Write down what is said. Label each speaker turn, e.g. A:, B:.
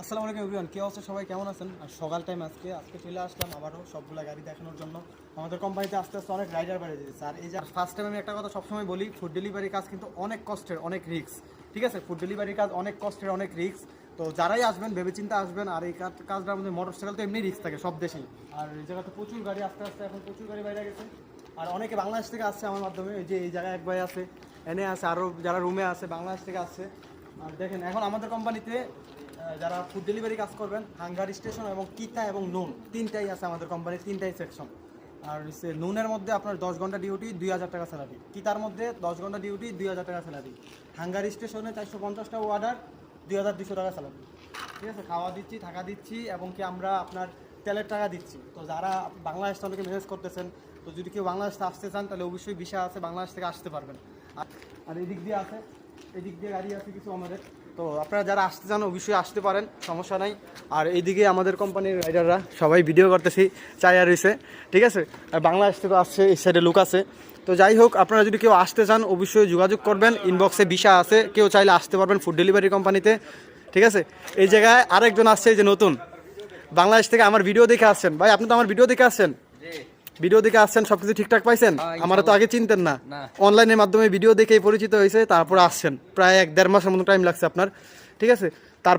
A: আসসালামু আলাইকুম এভরিওয়ান, কে অবস্থা সবাই কেমন আছেন? আর সকাল টাইম আজকে চলে আসলাম আবারও সবগুলা গাড়ি দেখানোর জন্য। আমাদের কোম্পানিতে আস্তে আস্তে অনেক রাইডার বেড়ে যেতেছে। আর এই যে ফার্স্ট টাইম আমি একটা কথা সবসময় বলি, ফুড ডেলিভারি কাজ কিন্তু অনেক কষ্টের, অনেক রিস্ক। ঠিক আছে, ফুড ডেলিভারি কাজ অনেক কষ্টের, অনেক রিস্ক। তো যারাই আসবেন ভেবেচিন্তে আসবেন। আর এই কাজটার মধ্যে মোটরসাইকেল তো এমনি রিস্ক থাকে সব দেশেই। আর এই জায়গাতে প্রচুর গাড়ি আস্তে আস্তে এখন প্রচুর গাড়ি বাইরে গেছে। আর অনেকে বাংলাদেশ থেকে আসছে আমার মাধ্যমে। এই যে এই জায়গায় এক ভাই আছে, এনে আছে, আরও যারা রুমে আছে বাংলাদেশ থেকে আসছে। আর দেখেন এখন আমাদের কোম্পানিতে যারা ফুড ডেলিভারি কাজ করবেন, হাঙ্গার স্টেশন এবং কিতা এবং নুন তিনটাই আছে আমাদের কোম্পানির, তিনটাই সেকশন। আর নুনের মধ্যে আপনার 10 ঘন্টা ডিউটি 2000 টাকা স্যালারি, কিতার মধ্যে 10 ঘন্টা ডিউটি 2000 টাকা স্যালারি, হাঙ্গার স্টেশনে 450টা অর্ডার 2200 টাকা স্যালারি। ঠিক আছে, খাওয়া দিচ্ছি, থাকা দিচ্ছি এবং কি আমরা আপনার তেলের টাকা দিচ্ছি। তো যারা বাংলাদেশ থেকে মেসেজ করতেছেন, তো যদি কেউ বাংলাদেশ আসতে চান তাহলে অবশ্যই ভিসা আছে, বাংলাদেশ থেকে আসতে পারবেন। আর এদিক দিয়ে আছে, এদিক দিয়ে গাড়ি আছে কিছু আমাদের। তো আপনারা যারা আসতে চান অবশ্যই আসতে পারেন, সমস্যা নাই। আর এইদিকে আমাদের কোম্পানির রাইডাররা সবাই ভিডিও করতেছি, চাইয়া রয়েছে। ঠিক আছে, আর বাংলাদেশ থেকে আসছে, এই সাইডে লোক আছে। তো যাই হোক, আপনারা যদি কেউ আসতে চান অবশ্যই যোগাযোগ করবেন, ইনবক্সে ভিসা আছে, কেউ চাইলে আসতে পারবেন ফুড ডেলিভারি কোম্পানিতে। ঠিক আছে, এই জায়গায় আরেকজন আসছে, এই যে নতুন বাংলাদেশ থেকে আমার ভিডিও দেখে আসছেন। ভাই আপনি তো আমার ভিডিও দেখে আসছেন, ভিডিও দেখে আসছেন, সবকিছু ঠিকঠাক পাইছেন? আমরা তো আগে চিনতেন না, অনলাইনের মাধ্যমে ভিডিও দেখেই পরিচিত হয়েছে, তারপর আসছেন। প্রায় 1-1.5 মাসের মতো টাইম লাগছে আপনার। ঠিক আছে, তারপর